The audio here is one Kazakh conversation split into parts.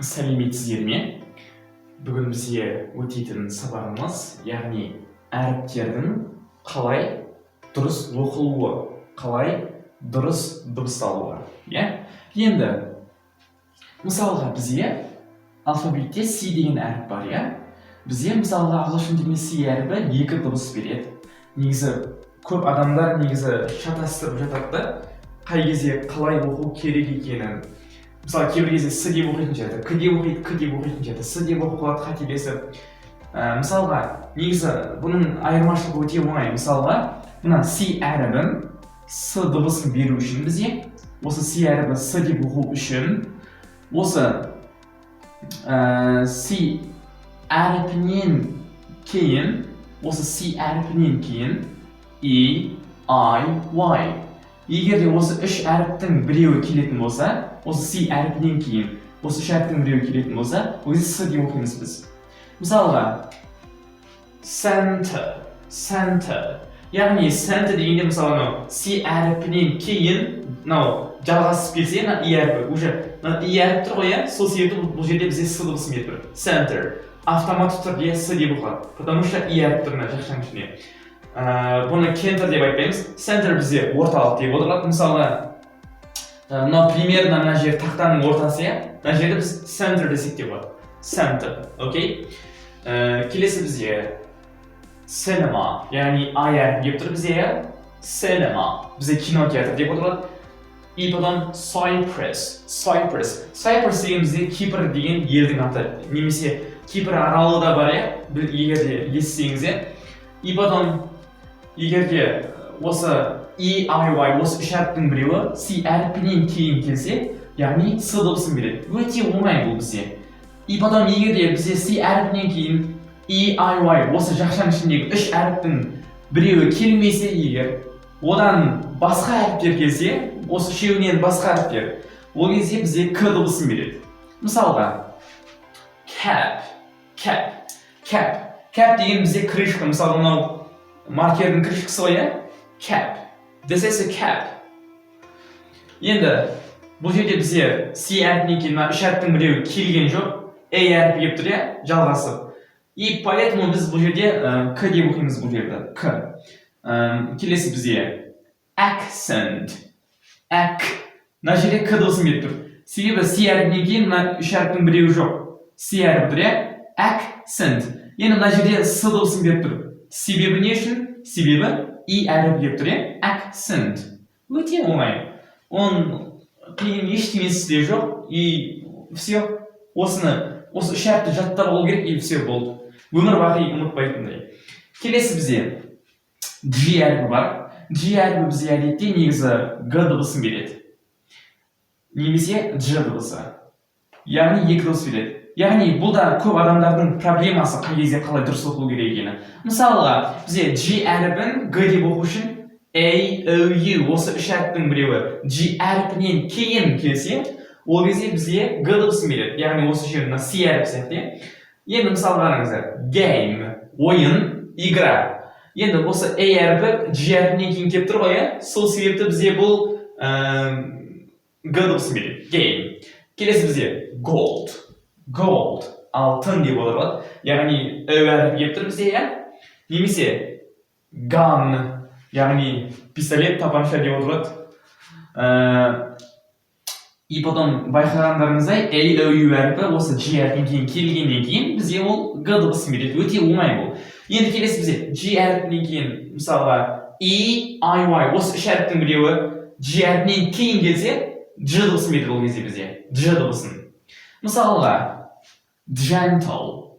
Сәлеметсіздер ме? Бүгін бізге өтетін сабағымыз, яғни әріптердің қалай дұрыс оқылуы, қалай дұрыс дыбысталуы. Енді, мысалға бізге алфавитте C деген әріп бар, Бізге мысалға ағылшын тілінде C әріпі 2 дыбыс береді. Негізі көп адамдар шатастырып жатады, қай кезде қалай оқу керек екенін. Мысалы, кейбір кезде С деп оқитын жерді, К деп оқиды, К деп оқитын жерді, С деп оқып қалады қателесіп. Мысалға, негізі бұның айырмашылығы өте оңай. Мысалға, мына C әрібін С дыбысын беру үшін бізге, осы C әрібі С деп оқу үшін, осы C әріпінен кейін, E, I, Y. Егер де осы үш әріптің біреуі келетін болса, осы C әріпінен кейін, осы үш әріптің біреуі келетін болса, ол кезде С деп оқимыз біз. Мысалға, center. Яғни center дегенде мысалы C әріпінен кейін, жалғасып келсе, E әріпі, E әріп тұр ғой, сол себепті бұл жерде бізде С дыбысын беріп тұр. Center. Автоматты түрде С деп оқылады, потому что E әріп тұрына жақшаның ішіне. Бұны кентер деп айтпаймыз, центр бізде орталық деп отырады. Мысалы, мынау примерно мына жер тақтаның ортасы, мына жерді біз центр десек те болады. Центр, окей? Келесі бізде cinema, яғни I әріп деп тұр бізде, cinema. Бізде кинотеатр деп отырады. И потом Cyprus деген бізде Кипр деген елдің аты, немесе Кипр аралы да бар, егер де естісеңіз. И потом егерде осы E, I, Y, осы үш әріптің біреуі C әріпінен кейін келсе, яғни С дыбысын береді. Өте оңай бұл бізде. И потом егерде бізде C әріпінен кейін E, I, Y, осы жақшаның ішіндегі үш әріптің біреуі келмесе егер, одан басқа әріптер келсе, осы үшеуінен басқа әріптер, ол кезде бізде К дыбысын береді. Мысалға, cap деген бізде крышка, мысалы мынау маркердің крышкасы ғой, cap. This is a cap. Енді, бұл жерде бізде C әріпінен кейін үш әріптің біреуі келген жоқ, A әріпі келіп тұр, жалғасып. И поэтому біз бұл жерде К деп оқимыз бұл жерде. К. Келесі бізде accent. Мына жерде К дыбысын беріп тұр. Себебі C әріпінен кейін мына үш әріптің біреуі жоқ. C әріпі тұр, accent. Енді мына жерде С дыбысын беріп тұр. Себебі не үшін? Себебі E әріп деп тұр, accent. Өте оңай. Оның қиын ештеңесі де жоқ, и все. Осы үш әріпті жаттап алу керек, и все болды. Өмір бақи ұмытпайтындай. Келесі бізде G әріпі бар. G әріпі бізде әдетте негізі Г дыбысын береді. Немесе Ж дыбысы. Яғни екі дыбыс береді. Яғни бұл да көп адамдардың проблемасы қай кезде қалай дұрыс оқылу керек екені. Мысалға, бізде G әріпін Г деп оқу үшін A, O, U осы үш әріптің біреуі G әріпінен кейін келсе, ол кезде бізге Г дыбысын береді. Яғни осы жерде C әріп сияқты. Енді мысалға қараңыздар, game, ойын, игра. Енді осы A әріпі G әріпінен кейін келіп тұр ғой, сол себепті бізге бұл Г дыбысын береді. Game. Келесі бізге gold, алтын деп отырады. Яғни Ö әріпі келіп тұр бізде, немесе gun, яғни пистолет, тапанша деп отырады. И потом байқағандарыңыздай A, O, U әріпі осы G әріпінен келгеннен кейін бізге ол Г дыбысын береді. Өте оңай бұл. Енді келесі бізге G әріпінен кейін, мысалға E, I, Y осы үш әріптің біреуі G әріпінен кейін келсе, Ж дыбысын береді ол кезде бізге. Ж дыбысын. Мысалға, gentle.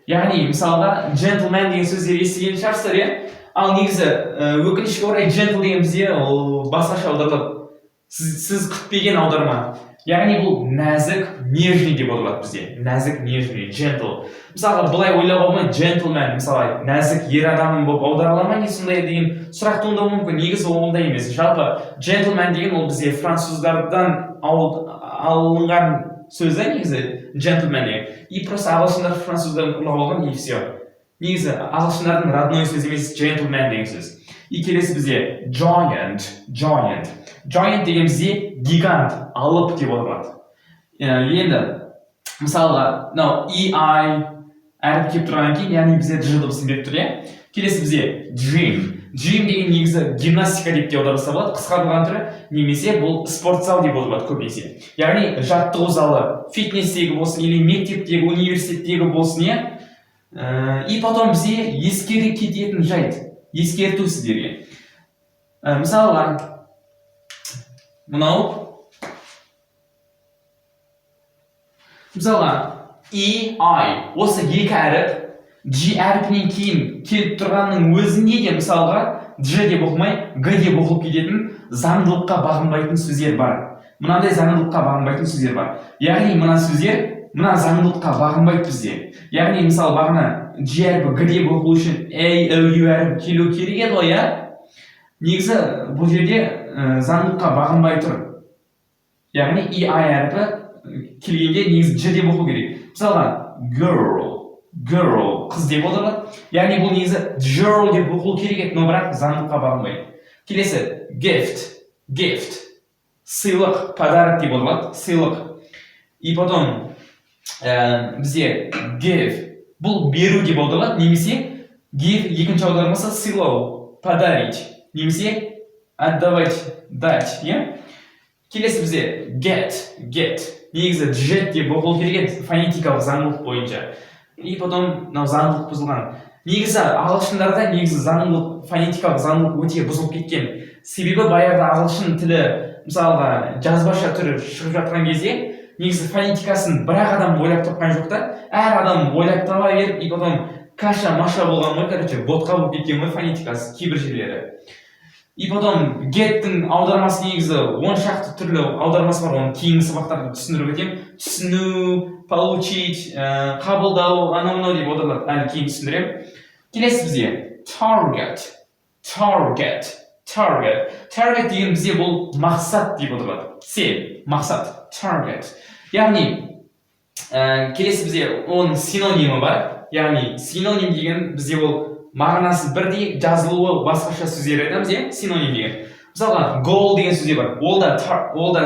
Яғни, мысалға, gentleman деген сөздер естіген шығарсыздар, ал негізі өкінішке орай gentle деген бізде басқаша аударылады. Сіз күтпеген аударма. Яғни бұл нәзік, нежный деп аударылады бізде. Нәзік, нежный, gentle. Мысалға, былай ойлауға болмайды, gentleman, мысалы, нәзік ер адам болып аударыла ма не сондай деген сұрақ туындауы мүмкін. Негізі ондай емес. Жалпы gentleman деген ол бізде француздардан алынған сөз, негізі gentleman деген. И просто ағылшындар француздардан ұрлап алған, и все. Негізі ағылшындардың родной сөз емес gentleman деген сөз. И келесі бізде giant деген бізде гигант, алып деп отырады. Енді мысалға мынау EI әріп келіп тұрғаннан кейін, яғни бізде G дыбысын беріп тұр, иә. Келесі бізде dream деген негізі гимнастика деп те аударса болады, қысқартылған түрі, немесе бұл спорт зал деп отырады көбінесе. Яғни жаттығу залы, фитнестегі болсын, или мектептегі, университеттегі болсын, иә. И потом бізде ескере кететін жайт, ескерту сіздерге. Мысалға мынау EI осы екі әріп G әріпінен кейін келіп тұрғанның өзінде де мысалға G деп оқымай G деп оқылып кететін заңдылыққа бағынбайтын сөздер бар. Мынандай заңдылыққа бағынбайтын сөздер бар. Яғни мына сөздер мына заңдылыққа бағынбайды бізде. Яғни мысалы бағана G әріпі G деп оқылу үшін A, O, U әріпі келу керек еді ғой, иә? Негізі бұл жерде заңдылыққа бағынбай тұр. Яғни EI әріпі келгенде негізі G деп оқу керек. Мысалға girl қыз деп отырады. Яғни бұл негізі girl деп оқылу керек еді, но бірақ заңдылыққа бағынбайды. Келесі gift сыйлық, подарок деп отырады, сыйлық. И потом бізде give бұл беру деп аударылады, немесе give екінші аудармасы сыйлау, подарить, немесе отдавать, дать, иә? Келесі бізде get негізі jet деп оқылу керек еді, фонетикалық заңдылық бойынша. И потом мынау заңдылық бұзылған. Негізі ағылшындарда негізі заңдылық, фонетикалық заңдылық өте бұзылып кеткен. Себебі баяғыда ағылшын тілі мысалға жазбаша түрі шығып жатқан кезде негізі фонетикасын бір-ақ адам ойлап тапқан жоқ та, әр адам ойлап таба беріп, и потом каша-маша болған ғой, короче, ботқа болып кеткен ғой фонетикасы кейбір жерлері. И потом get-тің аудармасы негізі 10 шақты түрлі аудармасы бар, оны кейінгі сабақтарда түсіндіріп өтемін. Түсіну, получить, қабылдау, анау-мынау деп аударылады, әлі кейін түсіндіремін. Келесі бізде target деген бізде бұл мақсат деп отырады. Цель, мақсат, target. Яғни келесі бізде оның синонимі бар. Яғни синоним деген бізде ол мағынасы бірдей, жазылуы басқаша сөздер айтамыз, иә? Синоним деген. Мысалға goal деген сөзде бар. Ол да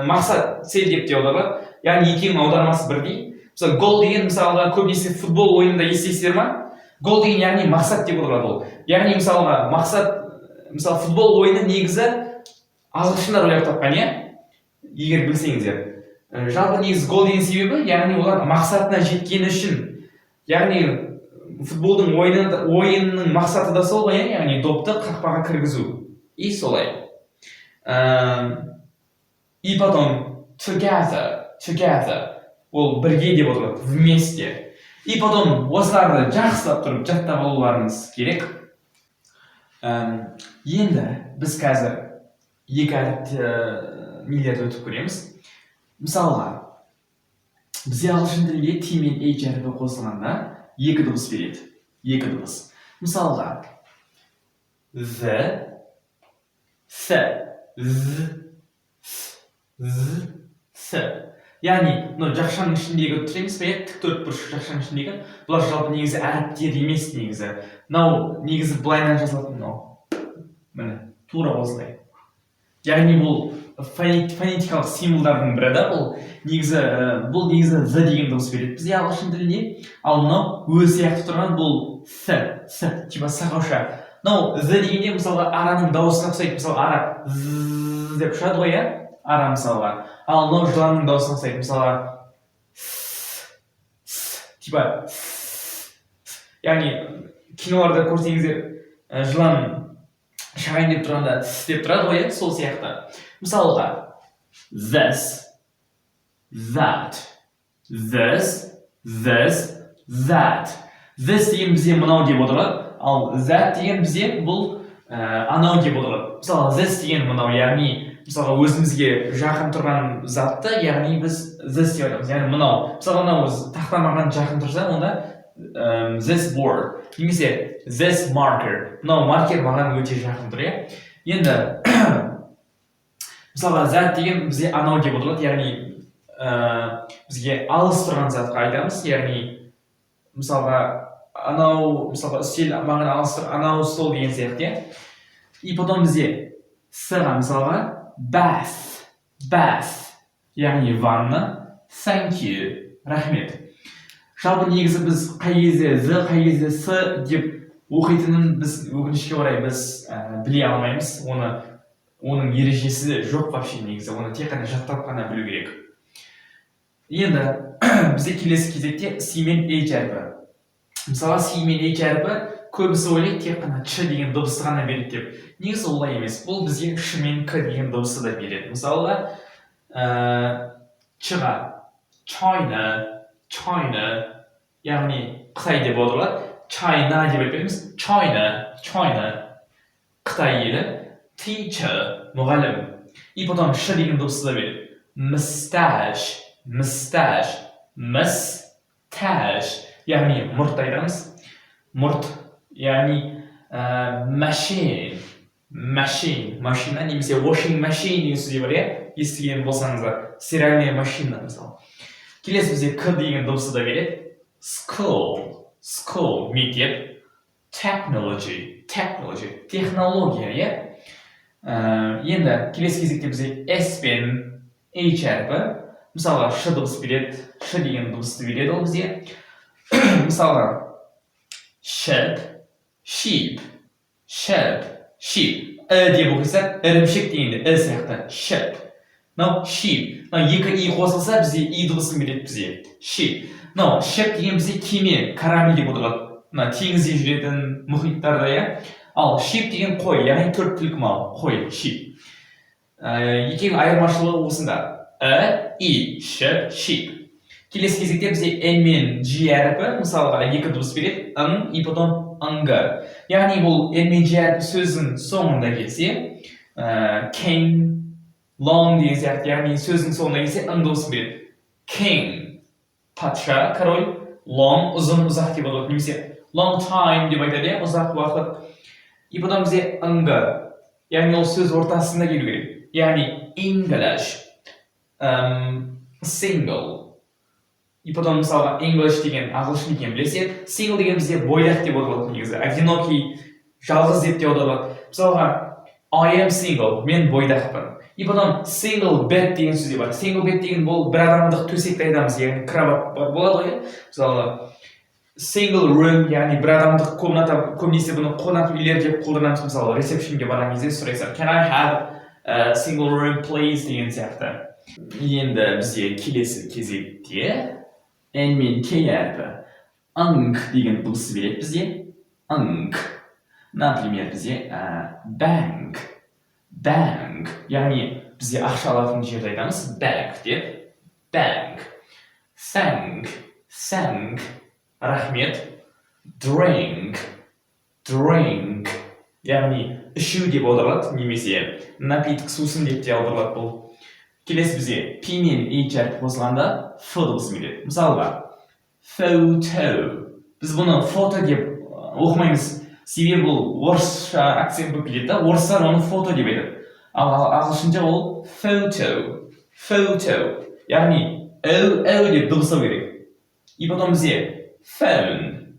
мақсат, цель деп те аударылады. Яғни екеуінің аудармасы бірдей. Мысалы goal деген мысалға көбінесе футбол ойынында естисіздер ма? Goal деген яғни мақсат деп отырады ол. Яғни мысалға мақсат, мысалы футбол ойыны негізі ағылшындар ойлап тапқан, иә? Егер білсеңіздер. Жалпы негізі goal деген себебі, яғни олар мақсатына жеткені үшін. Яғни футболдың ойынның мақсаты да сол ғой, яғни допты қақпаға кіргізу. И солай. И потом together ол бірге деп отырады, вместе. И потом осыларды жақсылап тұрып жаттап алуларыңыз керек. Енді біз қазір екі әріпті нелерді өтіп көреміз. Мысалға, бізде ағылшын тілінде T мен H әріпі қосылғанда екі дыбыс береді. Екі дыбыс. Мысалға, яғни, жақшаның ішіндегі тұр емес пе, тік төртбұрыш жақшаның ішіндегі, бұлар жалпы негізі әріптер емес негізі. Мынау негізі былайынан жазылатын мынау. Міне, тура осылай. Яғни бұл фонетикалық символдардың бірі да, бұл негізі з деген дыбыс береді бізде ағылшын тілінде. Ал мынау өз сияқты тұрған бұл с, типа сағауша. Мынау з дегенде мысалға араның дауысына ұқсайды. Мысалға ара з деп шығады ғой, иә? Ара мысалға. Ал мынау жыланның дауысына ұқсайды. Мысалға типа яғни киноларда көрсеңіздер жылан шағайын деп тұрғанда деп тұрады ғой, сол сияқты. Мысалға this, that, that. This деген бізде мынау деп отырады, ал that деген бізде бұл анау деп отырады. Мысалға this деген мынау, яғни мысалға өзімізге жақын тұрған затты, яғни біз this деп айтамыз, яғни мынау. Мысалға мынау тақта маған жақын тұрса, онда this board, немесе this marker. Мынау маркер маған өте жақын тұр, иә? Енді мысалға зат деген бізде анау деп отырады, яғни бізге алыс тұрған затқа айтамыз, яғни мысалға анау, мысалға үстел маған алыс тұр, анау стол деген сияқты, иә? и потом bizga s-ga misolga bath ya'ni vanna, thank you, rahmet. Жалпы негізі біз қай кезде з, қай кезде с деп оқитынын біз өкінішке орай біз біле алмаймыз. Оның ережесі жоқ вообще негізі. Оны тек қана жаттап қана білу керек. Енді бізде келесі кезекте с мен h әрпі. Мысалы с мен h әрпі көбісі ойлайды тек қана ч деген дыбысты ғана береді деп. Негізі олай емес. Бұл бізге ш мен к деген дыбысты да береді. Мысалы ч-ға China, яғни Қытай деп отырылады. China деп айтпаймыз. China, Қытай елі. Teacher, мұғалім. И потом ш деген дыбысты да береді. Mustache, яғни мұрт айтамыз. Мұрт, яғни машина, немесе washing machine деген сөз бар, иә? Естіген болсаңыздар, стиральная машина мысалы. Келесі бізде к деген дыбысы да береді. School, мектеп. Technology, технология, иә? Енді келесі кезекте бізде s пен h әрпі. Мысалға ш дыбыс береді, ш деген дыбысты береді ол бізде. Мысалға sheep, деп оқиса, ірімшік дегенде сияқты, sheep. Sheep, екі и қосылса бізде и дыбысын береді бізде, sheep. Sheep деген бізде кеме, корабль деп отырады. Теңізде жүретін мұхиттарда, иә. Ал sheep деген қой, яғни төрт түлік мал, қой, sheep. Екеуінің айырмашылығы осында. I, sheep. Келесі кезекте бізде n мен g әрпі, мысалға екі дыбыс береді, и потом ыңғы. Яғни бұл n мен g әрпі сөздің соңында келсе, king, long деген сияқты, яғни сөздің соңында келсе, дыбысын береді. King, патша, король, long, ұзын, ұзақ деп отырады, немесе long time деп айтады, ұзақ уақыт. И потом бізде ыңғы, яғни ол сөз ортасында келу керек. Яғни English, single. И потом мысалға English деген ағылшын екен білесіз, single деген бізде бойдақ деп отырады негізі, одинокий, жалғыз деп те отырады. Мысалға I am single, мен бойдақпын. И потом single bed деген сөз бар. Single bed деген бұл бір адамдық төсекті айтамыз, яғни кровать болады ғой. Мысалы single room, яғни бір адамдық комната, көбінесе бұны қонақ үйлер деп қолданамыз. Мысалы ресепшнге барған кезде сұрайсың, can I have a single room please деген сияқты. Енді бізде келесі кезекте n мен k әрпі деген дыбысы береді бізде. Например, бізде bank, яғни бізде ақша алатын жерді айтамыз, bank деп. Bank, thank, рахмет. Drink, яғни ішу деп аударылады, немесе напиток, сусын деп те аударылады бұл. Келесі бізде p мен h әрпі қосылғанда f дыбысы береді. Мысалға photo. Біз бұны фото деп оқымаймыз. Себебі бұл орысша акцент болып келеді да, орыстар оны фото деп айтады. Ал ағылшынша ол photo. Яғни әу деп дыбыстау керек. И потом бізде phone.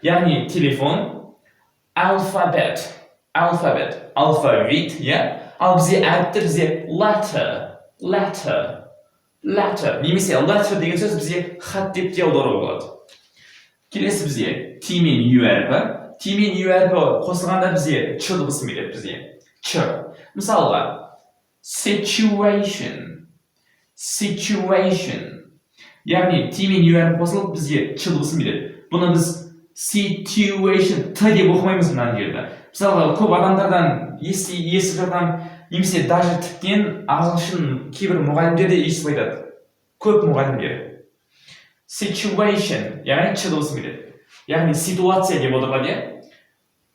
Яғни телефон. Alphabet. Алфавит, иә? Ал бізде әріпті бізде letter. Немесе letter деген сөз бізде хат деп те аударуға болады. Келесі бізде T мен U әрпі. T мен U әрпі қосылғанда бізде ч дыбысын береді бізде. Ч. Мысалға situation. Яғни T мен U әрпі қосылып бізде ч дыбысын береді. Бұны біз situation т деп оқымаймыз мына жерде. Мысалға көп адамдардан естіп жатқан, немесе даже тіптен ағылшын кейбір мұғалімдер де естіп айтады. Көп мұғалімдер. Situation, яғни ч дыбысын береді. Яғни ситуация деп отырылады.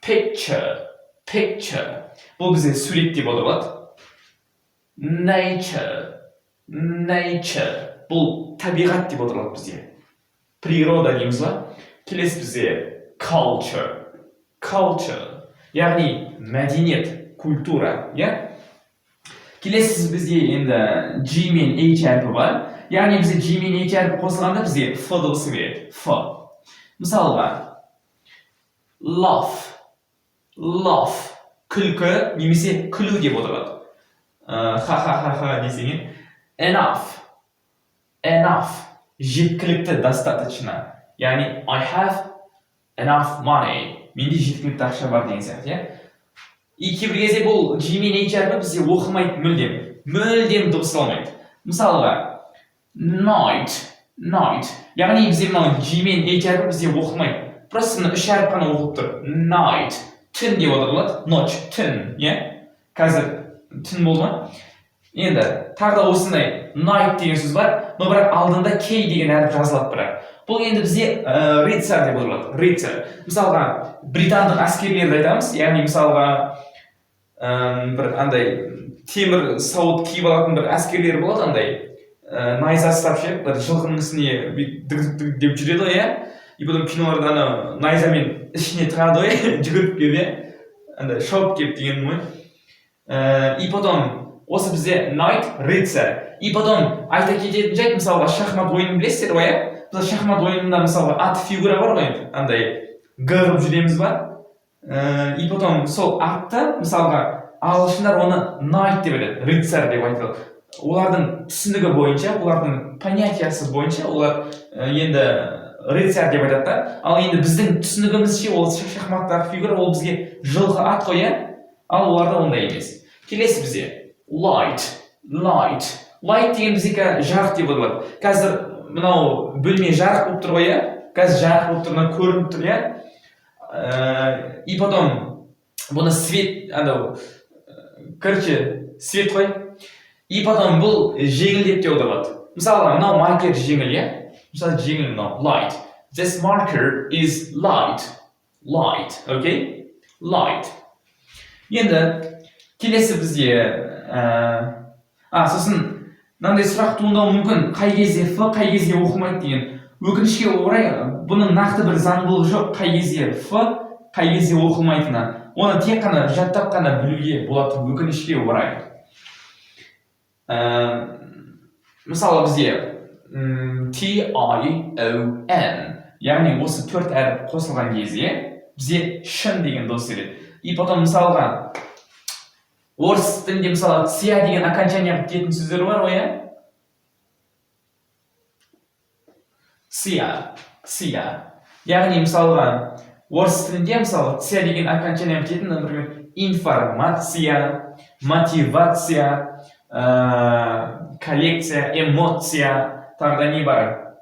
Picture. Бұл бізде сурет деп отырылады. Nature. Бұл табиғат деп отырылады бізде. Природа дейміз ба? Келесі бізде culture. Яғни мәдениет, культура, иә? Келесі бізде енді G мен H әрпі бар. Яғни бізде G мен H әрпі қосылғанда бізде F дыбысы береді. F. Мысалға laugh. laugh күлкі немесе күлу деп отырады. Ха десеңе. Enough жеткілікті, достаточно. Яғни I have enough money. Менде жеткілікті ақша бар деген сияқты, иә. Кейбір кезде бұл G мен H әрпі бізде оқылмайды мүлдем дыбысталмайды. Мысалға night. Яғни бізде мынау G мен H әрпі бізде оқылмайды. Просто мына үш әріп қана оқылып тұр. Night түн деп отырылады. Ночь түн, иә. Қазір түн болды ма? Енді тағы да осындай night деген сөз бар, но бірақ алдында K деген әріп жазылады бірақ. Бұл енді бізде рыцарь деп отырылады. Рыцарь. Мысалға британдық әскерлерді айтамыз, яғни мысалға бір андай темір сауыт киіп алатын бір әскерлер болады, андай найза ұстап ше, бір жылқының үстіне деп жүреді ғой, иә. И потом киноларда ана найзамен ішіне тығады ғой, жүгіріп келіп, андай шауып келіп деген ғой. И потом осы бізде night рыцарь. И потом айта кететін жайт, мысалға шахмат ойынын білесіздер ғой, иә. Біз шахмат ойынында мысалға ат фигура бар ғой, андай ғырып жүреміз ба. И потом сол атты мысалға ағылшындар оны knight деп айтады, рыцарь деп айтады. Олардың түсінігі бойынша, олардың понятиясы бойынша олар енді рыцарь деп айтады да. Ал енді біздің түсінігімізше ол шахматтағы фигура ол бізге жылқы ат қой, ал оларда ондай емес. Келесі бізде light деген бізде жарық деп аталады. Қазір мынау бөлме жарық болып тұр ғой, қазір жарық болып тұр, көрініп тұр, иә. И потом бұны свет, анау короче свет қой. И потом бұл жеңіл деп те отырады. Мысалға мынау маркер жеңіл, иә. Мысалы жеңіл мынау light. This marker is light, okay? Light. Енді келесі бізде сосын мынандай сұрақ туындауы мүмкін, қай кезде F, қай кезде оқылмайды деген. Өкінішке орай бұның нақты бір заңдылығы жоқ, қай кезде F, қай кезде оқылмайтыны. Оны тек қана жаттап қана білуге болады, өкінішке орай. Мысалы бізде TION, яғни осы төрт әріп қосылған кезде бізде шын деген дауыс келеді. И потом мысалға орыс тілінде мысалы ция деген окончание келетін сөздер бар ғой, иә? Ция. Яғни мысалға орыс тілінде мысалы ция деген окончание келетін, например, информация, мотивация, коллекция, эмоция, тағы да не бар?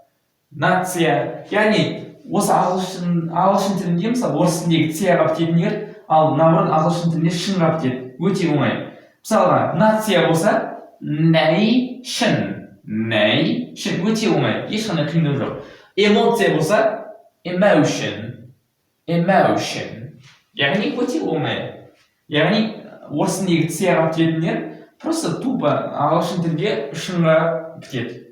Нация. Яғни осы ағылшын тілінде мысалы орыс тіліндегі цияға бітетіндер, ал наоборот ағылшын тілінде шынға бітеді. Өте оңай. Мысалға, нация болса, nation. Өте оңай. Ешқандай қиындық жоқ. Эмоция болса, emotion. Яғни өте оңай. Яғни орыс тіліндегі цияға бітетіндер просто тупо ағылшын тілге шынға бітеді.